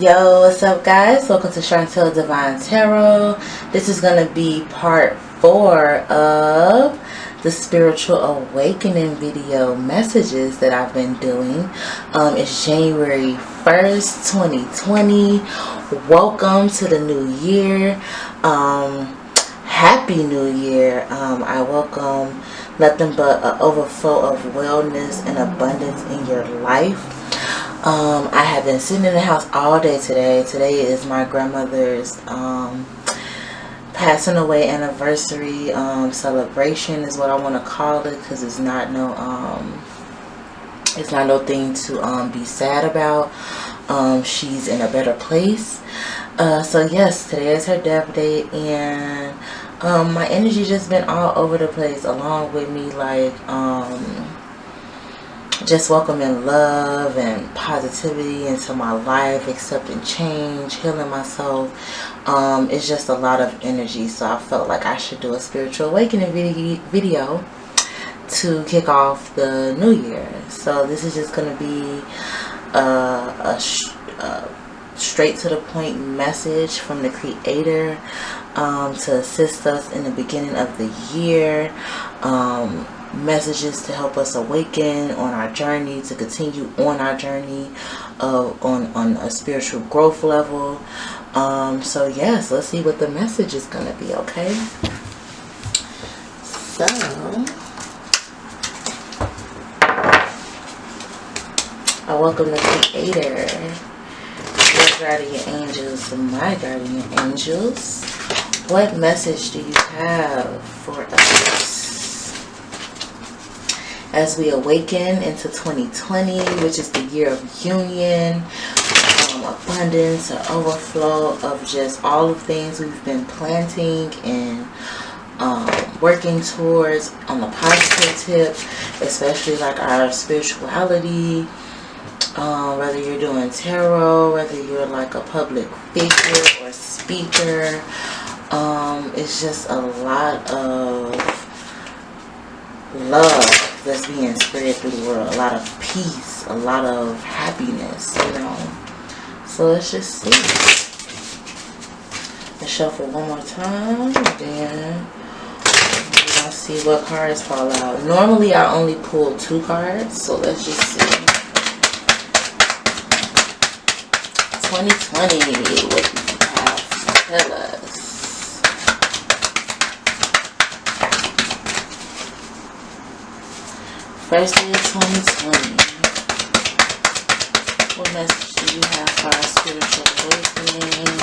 Yo, what's up guys? Welcome to Chantel Divine Tarot. This is going to be part 4 of the Spiritual Awakening video messages that I've been doing. It's January 1st, 2020. Welcome to the new year. Happy New Year. I welcome nothing but an overflow of wellness and abundance in your life. I have been sitting in the house all day today. Today is my grandmother's passing away anniversary celebration is what I want to call it, because it's not no thing to be sad about. She's in a better place. So yes, today is her death date, and my energy just been all over the place, along with me like just welcoming love and positivity into my life, accepting change, healing myself. It's just a lot of energy, so I felt like I should do a spiritual awakening video to kick off the new year. So this is just going to be a straight to the point message from the Creator to assist us in the beginning of the year. Messages to help us awaken on our journey, to continue on our journey on a spiritual growth level. So yes, let's see what the message is going to be, okay? So I welcome the Creator, your guardian angels, my guardian angels. What message do you have for us as we awaken into 2020, which is the year of union, abundance, an overflow of just all the things we've been planting and working towards on the positive tip, especially like our spirituality, whether you're doing tarot, whether you're like a public figure or speaker. It's just a lot of love that's being spread through the world, a lot of peace, a lot of happiness, you know. So let's just see. Let's shuffle one more time, then we're gonna see what cards fall out. Normally I only pull 2 cards, so let's just see. 2020, what do you have to tell us? First day of 2020. What message do you have for our spiritual awakening?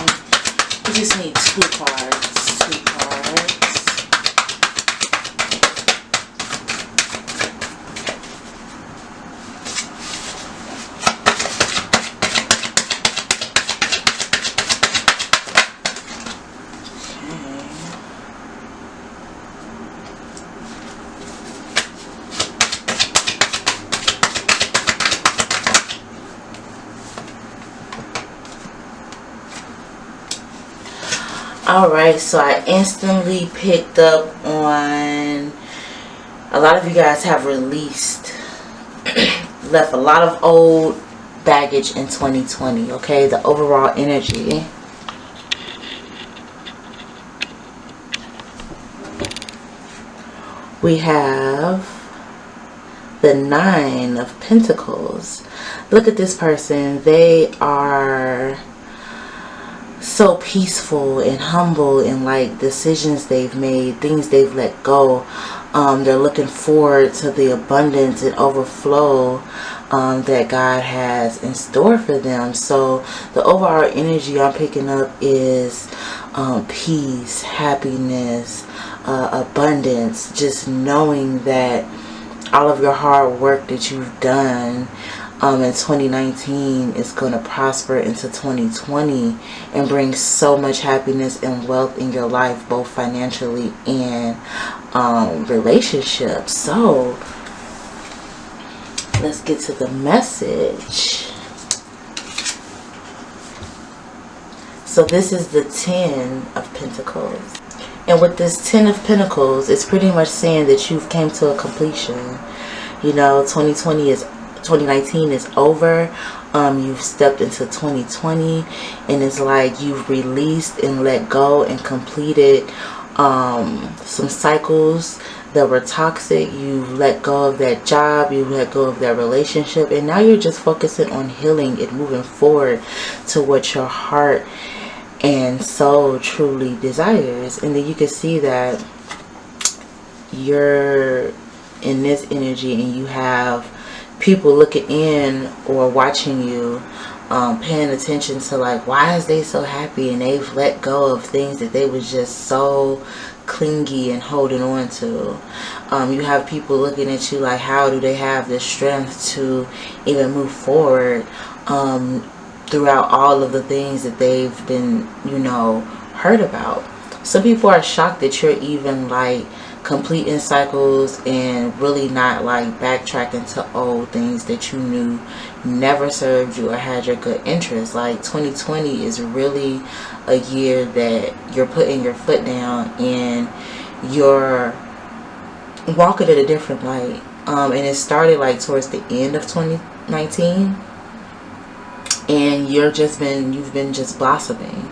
We just need 2 cards. 2 cards. Alright, so I instantly picked up on a lot of you guys have released, left a lot of old baggage in 2020, okay? The overall energy. We have the 9 of Pentacles. Look at this person. They are so peaceful and humble in like decisions they've made, things they've let go. They're looking forward to the abundance and overflow that God has in store for them. So the overall energy I'm picking up is peace, happiness, abundance, just knowing that all of your hard work that you've done in 2019 is going to prosper into 2020 and bring so much happiness and wealth in your life, both financially and relationships. So let's get to the message. So this is the 10 of Pentacles, and with this 10 of Pentacles, it's pretty much saying that you've came to a completion. You know, 2019 is over. You've stepped into 2020, and it's like you've released and let go and completed some cycles that were toxic. You've let go of that job, you let go of that relationship, and now you're just focusing on healing and moving forward to what your heart and soul truly desires. And then you can see that you're in this energy and you have people looking in or watching you, paying attention to like, why is they so happy, and they've let go of things that they was just so clingy and holding on to. You have people looking at you like, how do they have the strength to even move forward throughout all of the things that they've been, you know, heard about. Some people are shocked that you're even like completing cycles and really not like backtracking to old things that you knew never served you or had your good interest. Like 2020 is really a year that you're putting your foot down and you're walking in a different light. And it started like towards the end of 2019, and you've been just blossoming.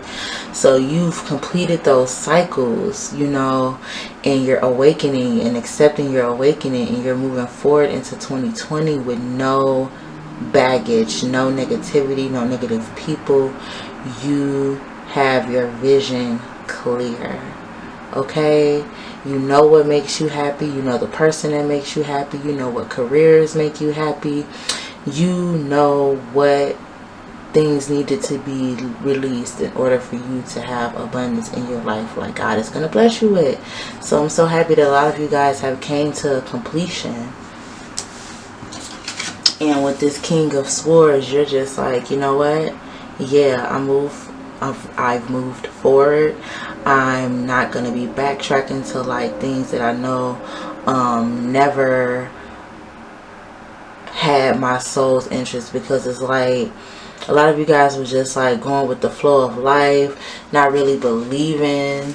So you've completed those cycles, you know, and you're awakening and accepting your awakening, and you're moving forward into 2020 with no baggage, no negativity, no negative people. You have your vision clear. Okay? You know what makes you happy. You know the person that makes you happy. You know what careers make you happy. You know what things needed to be released in order for you to have abundance in your life, like God is going to bless you with. So I'm so happy that a lot of you guys have came to completion. And with this King of Swords, you're just like, you know what? Yeah, I've moved forward. I'm not going to be backtracking to like things that I know never had my soul's interest, because it's like a lot of you guys were just like going with the flow of life, not really believing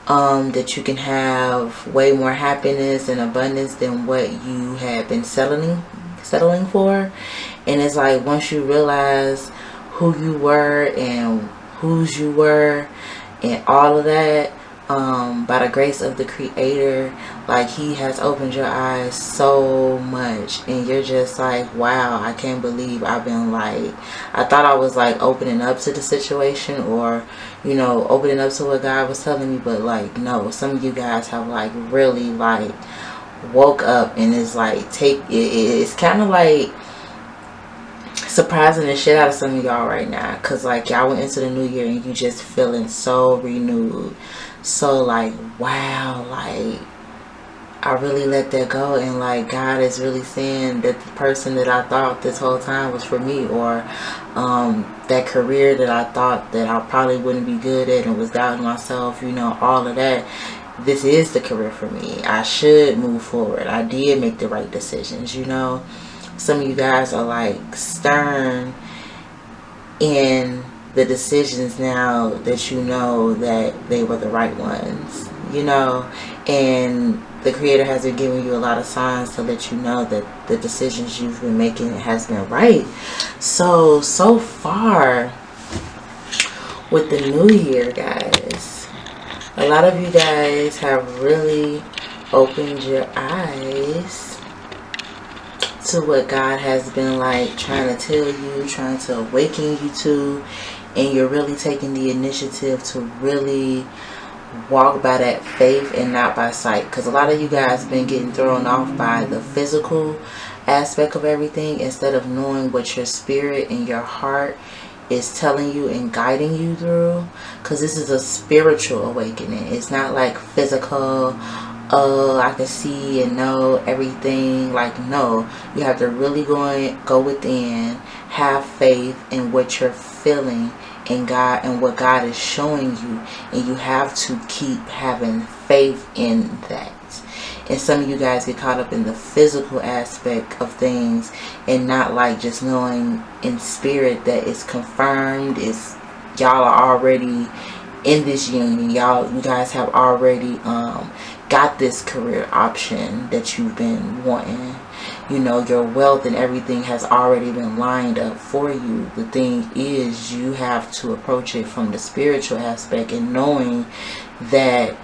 that you can have way more happiness and abundance than what you had been settling for. And it's like once you realize who you were and whose you were and all of that, by the grace of the Creator, like He has opened your eyes so much, and you're just like, wow, I can't believe I've been like, I thought I was like opening up to the situation, or you know, opening up to what God was telling me, but like no, some of you guys have like really like woke up, and it's like it's kind of like surprising the shit out of some of y'all right now, because like y'all went into the new year and you just feeling so renewed, so like wow, like I really let that go, and like God is really saying that the person that I thought this whole time was for me, or that career that I thought that I probably wouldn't be good at and was doubting myself, you know, all of that, this is the career for me. I should move forward. I did make the right decisions, you know. Some of you guys are like stern in the decisions now that you know that they were the right ones, you know, and the Creator has been giving you a lot of signs to let you know that the decisions you've been making has been right. So far with the new year, guys, a lot of you guys have really opened your eyes to what God has been like trying to tell you, trying to awaken you to, and you're really taking the initiative to really walk by that faith and not by sight. Because a lot of you guys have been getting thrown off by the physical aspect of everything, instead of knowing what your spirit and your heart is telling you and guiding you through. Because this is a spiritual awakening. It's not like physical, oh, I can see and know everything. Like, no, you have to really go within, have faith in what you're feeling in God and what God is showing you, and you have to keep having faith in that. And some of you guys get caught up in the physical aspect of things and not like just knowing in spirit that it's confirmed, is y'all are already in this union. You guys have already got this career option that you've been wanting, You know, your wealth and everything has already been lined up for you. The thing is, you have to approach it from the spiritual aspect and knowing that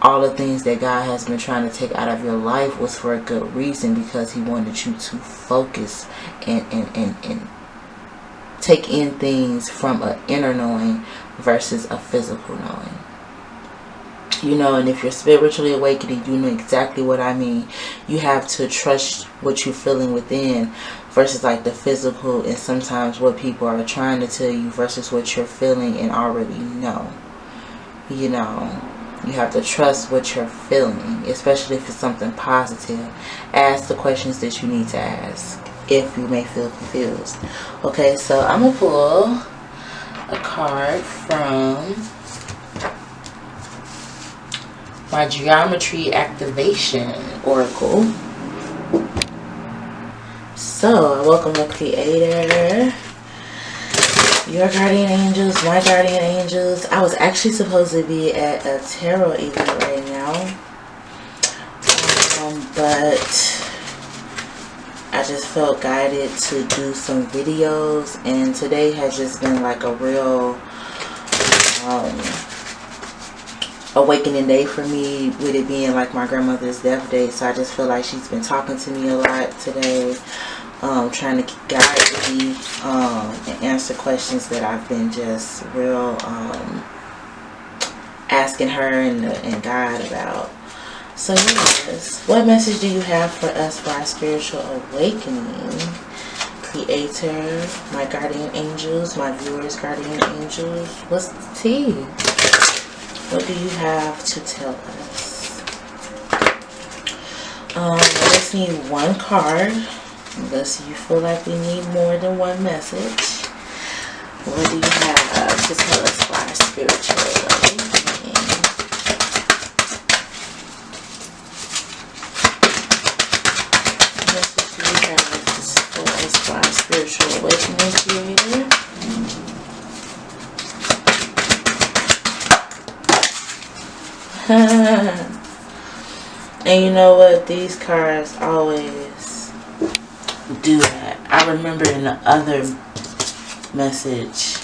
all the things that God has been trying to take out of your life was for a good reason, because he wanted you to focus and take in things from an inner knowing versus a physical knowing. You know, and if you're spiritually awakening, you know exactly what I mean. You have to trust what you're feeling within versus like the physical and sometimes what people are trying to tell you versus what you're feeling and already know. You know, you have to trust what you're feeling, especially if it's something positive. Ask the questions that you need to ask if you may feel confused. Okay, so I'm going to pull a card from my Geometry Activation Oracle. So, welcome the Creator, your guardian angels, my guardian angels. I was actually supposed to be at a tarot event right now, but I just felt guided to do some videos, and today has just been like a real awakening day for me, with it being like my grandmother's death day. So I just feel like she's been talking to me a lot today, trying to guide me and answer questions that I've been just real asking her and God about. So yes, what message do you have for us for our spiritual awakening? Creator, my guardian angels, my viewers, guardian angels, what's the tea? What do you have to tell us? I just need one card, unless you feel like we need more than one message. What do you have to tell us for our spiritual awakening? What message do you have for us for our spiritual awakening, Creator? And you know what? These cards always do that. I remember in the other message.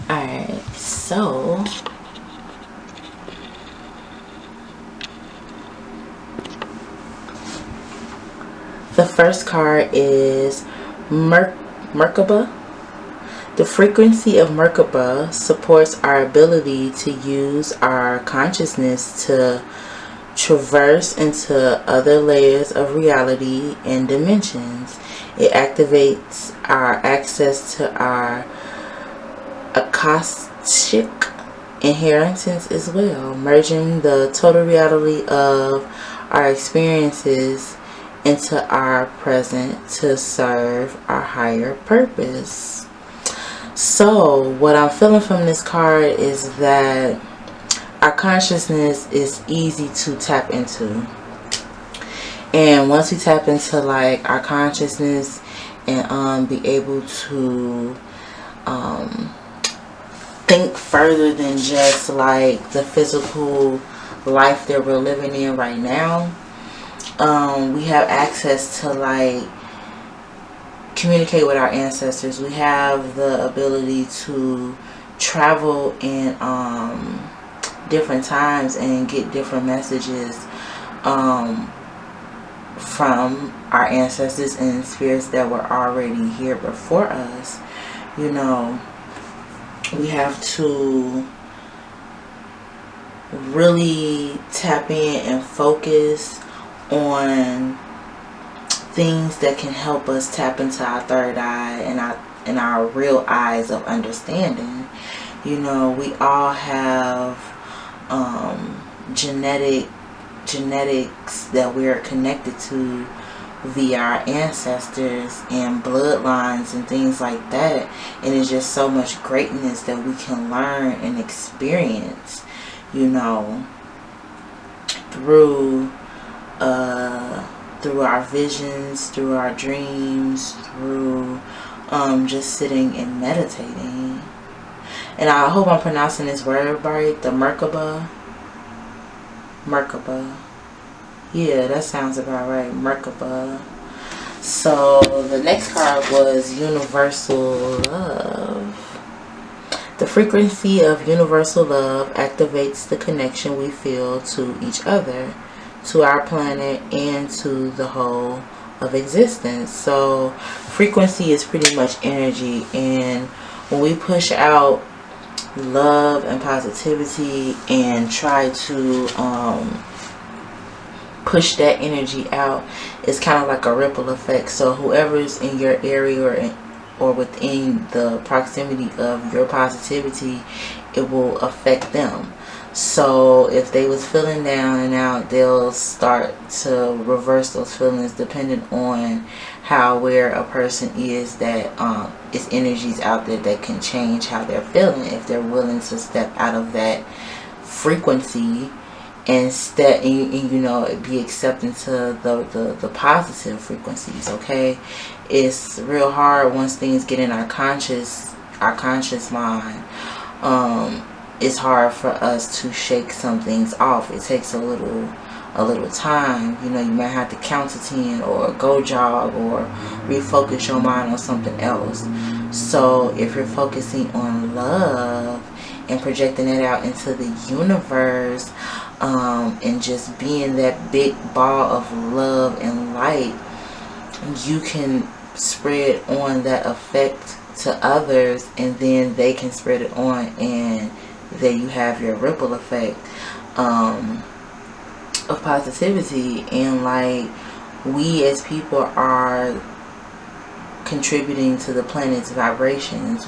Alright, so the first card is Merkaba. The frequency of Merkaba supports our ability to use our consciousness to traverse into other layers of reality and dimensions. It activates our access to our Akashic inheritance as well, merging the total reality of our experiences into our present to serve our higher purpose. So what I'm feeling from this card is that our consciousness is easy to tap into, and once we tap into like our consciousness and be able to think further than just like the physical life that we're living in right now, we have access to like communicate with our ancestors. We have the ability to travel in different times and get different messages from our ancestors and spirits that were already here before us. You know, we have to really tap in and focus on things that can help us tap into our third eye and our real eyes of understanding. You know, we all have genetics that we're connected to via our ancestors and bloodlines and things like that, and it's just so much greatness that we can learn and experience, you know, through our visions, through our dreams, through just sitting and meditating. And I hope I'm pronouncing this word right, the Merkaba. Merkaba. Yeah, that sounds about right. Merkaba. So the next card was Universal Love. The frequency of universal love activates the connection we feel to each other, to our planet, and to the whole of existence. So frequency is pretty much energy, and when we push out love and positivity and try to push that energy out, it's kind of like a ripple effect. So whoever's in your area or within the proximity of your positivity, it will affect them. So if they was feeling down and out, they'll start to reverse those feelings depending on how aware a person is that it's energies out there that can change how they're feeling if they're willing to step out of that frequency and step and you know, be accepting to the positive frequencies. Okay, it's real hard once things get in our conscious mind. It's hard for us to shake some things off. It takes a little time. You know, you might have to count to 10 or go jog or refocus your mind on something else. So if you're focusing on love and projecting it out into the universe, and just being that big ball of love and light, you can spread on that effect to others, and then they can spread it on, and there you have your ripple effect of positivity. And like, we as people are contributing to the planet's vibrations.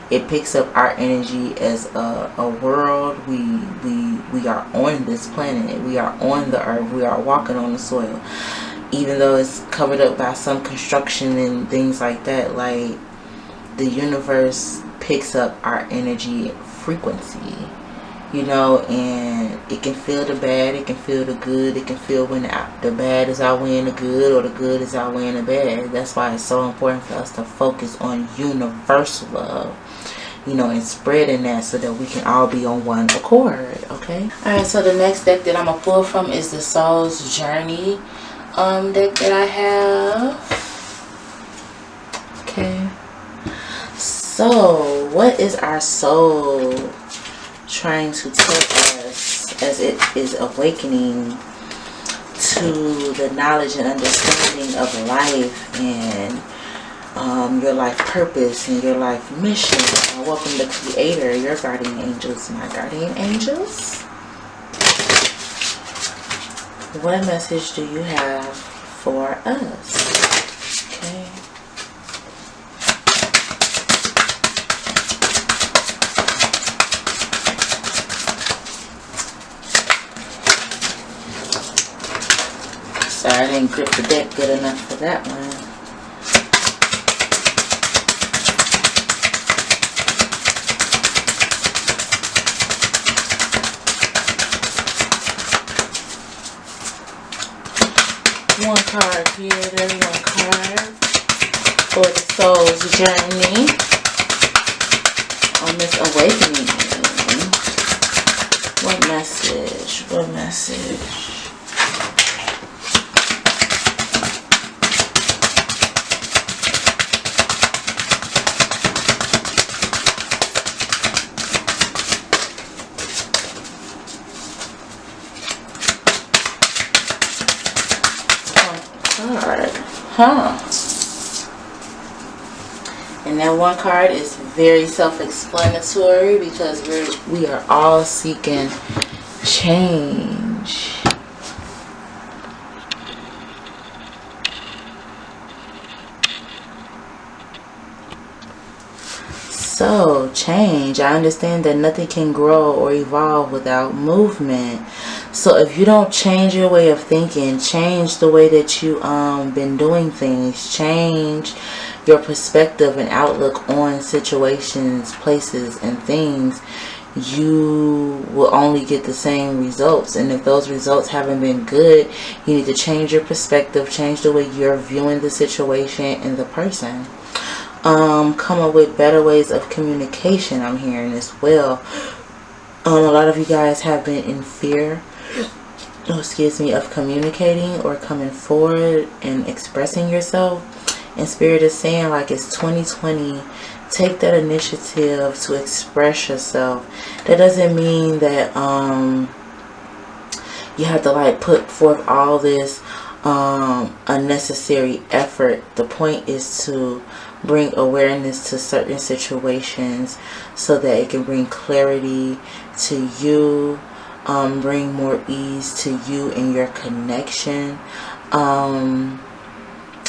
It picks up our energy as a world. We are on this planet. We are on the earth. We are walking on the soil. Even though it's covered up by some construction and things like that, like, the universe picks up our energy frequency, you know, and it can feel the bad, it can feel the good, it can feel when the bad is outweighing the good, or the good is outweighing the bad. That's why it's so important for us to focus on universal love, you know, and spreading that so that we can all be on one accord. Okay. Alright, so the next deck that I'm gonna pull from is the Soul's Journey deck that I have. Okay. So what is our soul trying to tell us as it is awakening to the knowledge and understanding of life and your life purpose and your life mission? Welcome the Creator, your guardian angels, my guardian angels. What message do you have for us? Okay. Sorry, I didn't grip the deck good enough for that one. One card here, there's one card for the soul's journey on this awakening. What message? What message? And that one card is very self-explanatory because we are all seeking change. So, change. I understand that nothing can grow or evolve without movement. So if you don't change your way of thinking, change the way that you been doing things, change your perspective and outlook on situations, places, and things, you will only get the same results. And if those results haven't been good, you need to change your perspective, change the way you're viewing the situation and the person. Come up with better ways of communication, I'm hearing as well. A lot of you guys have been in fear oh, excuse me, of communicating or coming forward and expressing yourself. And Spirit is saying, like, it's 2020. Take that initiative to express yourself. That doesn't mean that you have to like put forth all this unnecessary effort. The point is to bring awareness to certain situations so that it can bring clarity to you, bring more ease to you and your connection,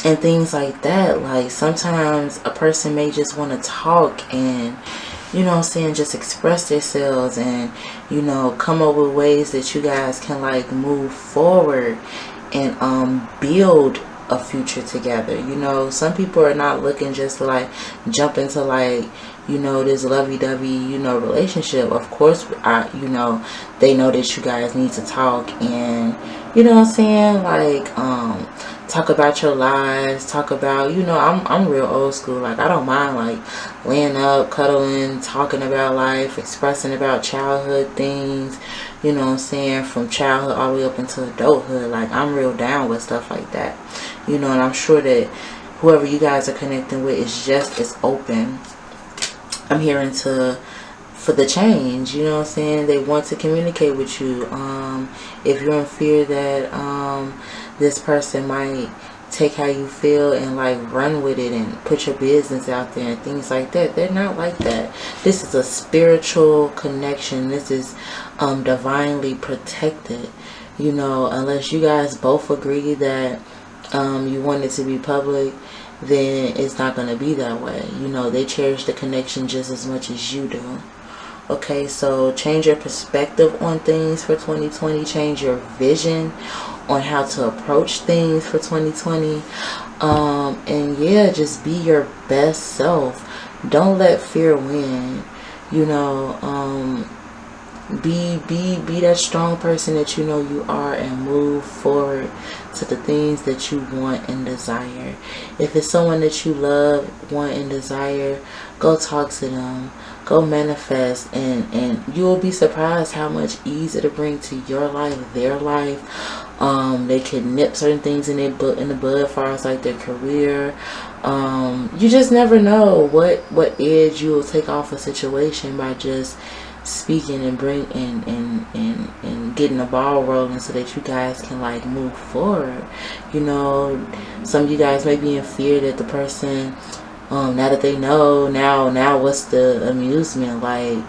and things like that. Like, sometimes a person may just want to talk and, you know what I'm saying, just express themselves and, you know, come up with ways that you guys can like move forward and build a future together. You know, some people are not looking just to like jump into like, you know, this lovey-dovey, you know, relationship. Of course, you know, they know that you guys need to talk and, you know what I'm saying, like talk about your lives, talk about, you know, I'm real old school. Like, I don't mind like laying up, cuddling, talking about life, expressing about childhood things, you know what I'm saying, from childhood all the way up into adulthood. Like, I'm real down with stuff like that, you know. And I'm sure that whoever you guys are connecting with is just as open. I'm hearing for the change, you know what I'm saying. They want to communicate with you. If you're in fear that this person might take how you feel and like run with it and put your business out there and things like that, they're not like that. This is a spiritual connection. This is divinely protected, you know. Unless you guys both agree that you want it to be public, then it's not going to be that way. You know, they cherish the connection just as much as you do. Okay, so change your perspective on things for 2020. Change your vision on how to approach things for 2020. And yeah, just be your best self. Don't let fear win. You know, be that strong person that you know you are, and move forward to the things that you want and desire. If it's someone that you love, want, and desire, go talk to them. Go manifest, and you will be surprised how much ease it'll bring to your life, their life. They can nip certain things in the bud as far as like their career. You just never know what edge you will take off a situation by just speaking and and getting the ball rolling so that you guys can like move forward. You know, some of you guys may be in fear that the person, now that they know, now what's the amusement? Like,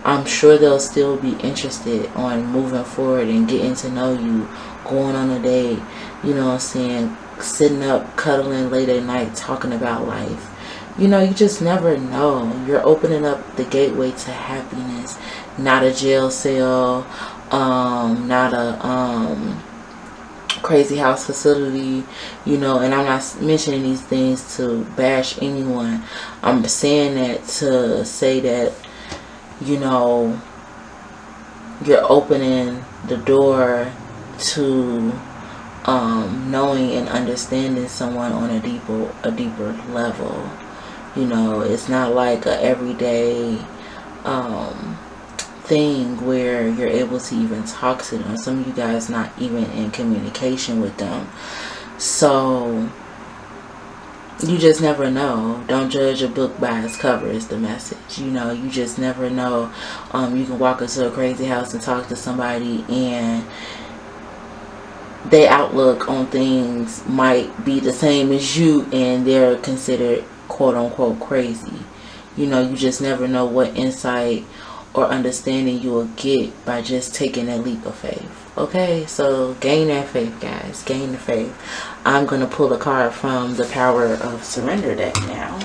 I'm sure they'll still be interested on moving forward and getting to know you, going on a date, you know what I'm saying, sitting up, cuddling late at night, talking about life. You know, you just never know. You're opening up the gateway to happiness, not a jail cell, not a crazy house facility, you know. And I'm not mentioning these things to bash anyone. I'm saying that to say that, you know, you're opening the door to knowing and understanding someone on a deeper level. You know, it's not like a everyday thing where you're able to even talk to them. Some of you guys not even in communication with them. So you just never know. Don't judge a book by its cover is the message. You know, you just never know. You can walk into a crazy house and talk to somebody, and their outlook on things might be the same as you, and they're considered quote unquote crazy. You know, you just never know what insight or understanding you will get by just taking that leap of faith. Okay, so gain that faith, guys. Gain the faith. I'm going to pull a card from the Power of Surrender deck now.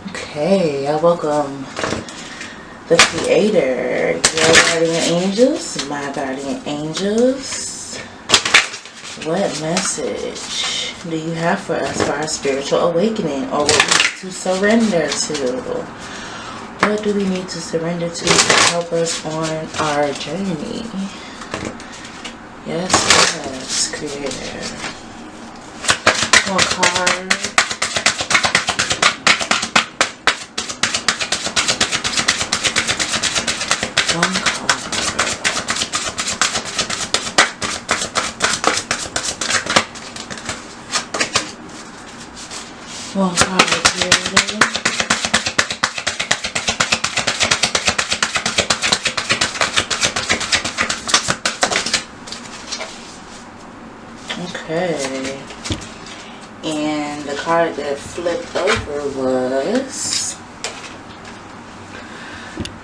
Okay, I welcome the Creator, your guardian angels, my guardian angels. What message do you have for us for our spiritual awakening, or what we need to surrender to? What do we need to surrender to help us on our journey? Yes, Creator. One card. One card. One card here. Okay. And the card that flipped over was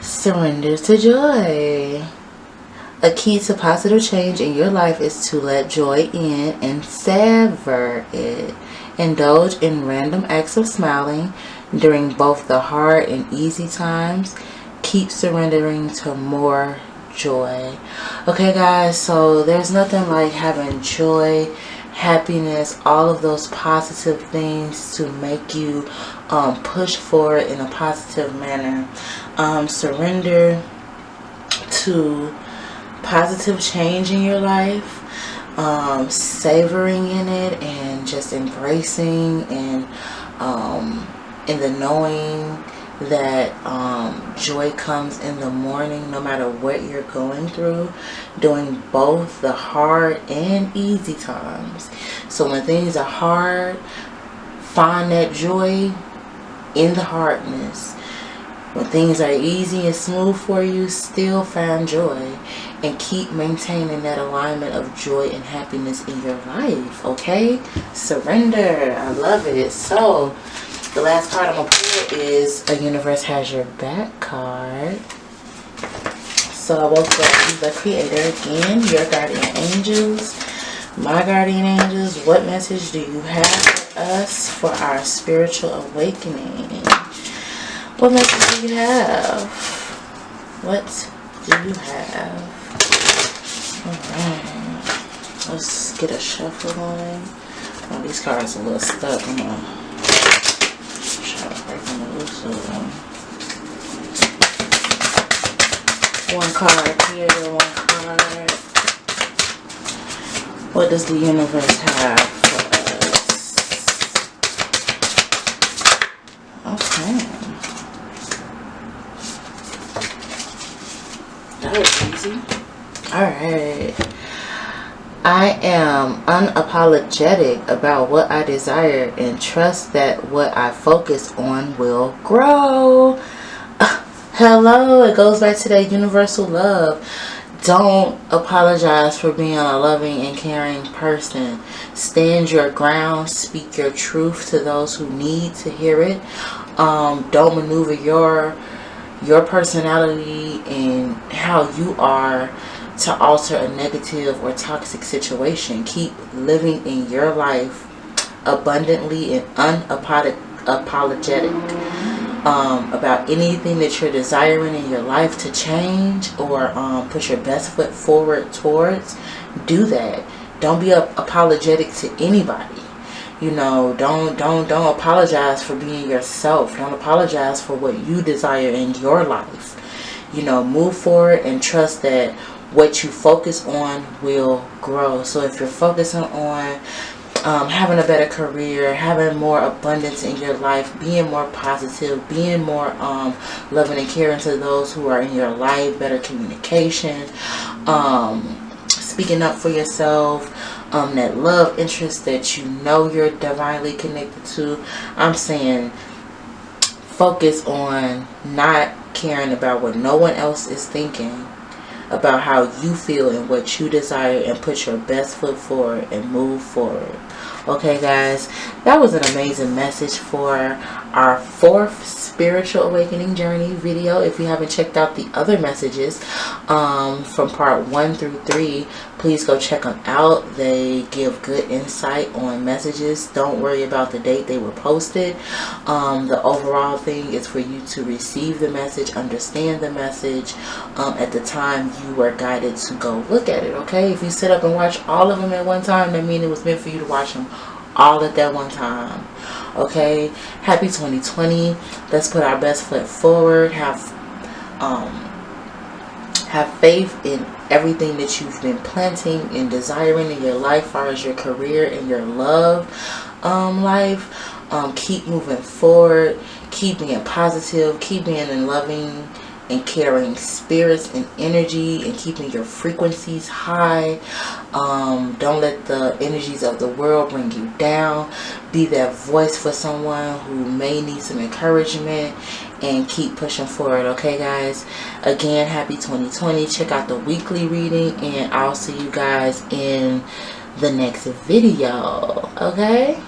Surrender to Joy. A key to positive change in your life is to let joy in and savor it. Indulge in random acts of smiling during both the hard and easy times. Keep surrendering to more joy. Okay, guys, so there's nothing like having joy, happiness, all of those positive things to make you push forward in a positive manner. Surrender to positive change in your life, savoring in it, and just embracing and in the knowing that joy comes in the morning no matter what you're going through, doing both the hard and easy times. So when things are hard, find that joy in the hardness. When things are easy and smooth for you, still find joy and keep maintaining that alignment of joy and happiness in your life. Okay? Surrender. I love it. So the last card I'm going to pull is a Universe Has Your Back card. So I woke up the Creator again, your guardian angels, my guardian angels. What message do you have for us for our spiritual awakening? What message do you have? What do you have? Alright. Let's get a shuffle going. Oh, these cards are a little stuck. I'm going to try to break them loose of them. One card here, one card. What does the universe have for us? Okay. That was easy. Alright. I am unapologetic about what I desire and trust that what I focus on will grow. Hello, it goes back to that universal love. Don't apologize for being a loving and caring person. Stand your ground. Speak your truth to those who need to hear it. Don't maneuver your personality and how you are to alter a negative or toxic situation. Keep living in your life abundantly and unapologetic about anything that you're desiring in your life to change or put your best foot forward towards. Do that. Don't be apologetic to anybody. You know, don't apologize for being yourself. Don't apologize for what you desire in your life. You know, move forward and trust that what you focus on will grow. So if you're focusing on having a better career, having more abundance in your life, being more positive, being more loving and caring to those who are in your life, better communication, speaking up for yourself, that love interest that you know you're divinely connected to, I'm saying focus on not caring about what no one else is thinking, about how you feel and what you desire, and put your best foot forward and move forward. Okay, guys, that was an amazing message for our 4th spiritual awakening journey video. If you haven't checked out the other messages from part 1 through 3, please go check them out. They give good insight on messages. Don't worry about the date they were posted. The overall thing is for you to receive the message, understand the message at the time you were guided to go look at it. Okay, if you sit up and watch all of them at one time, that means it was meant for you to watch them all at that one time. Okay, happy 2020. Let's put our best foot forward. Have faith in everything that you've been planting and desiring in your life, as far as your career and your love life. Keep moving forward. Keep being positive. Keep being in loving and carrying spirits and energy and keeping your frequencies high. Don't let the energies of the world bring you down. Be that voice for someone who may need some encouragement, and keep pushing forward. Okay guys, again, happy 2020. Check out the weekly reading, and I'll see you guys in the next video. Okay.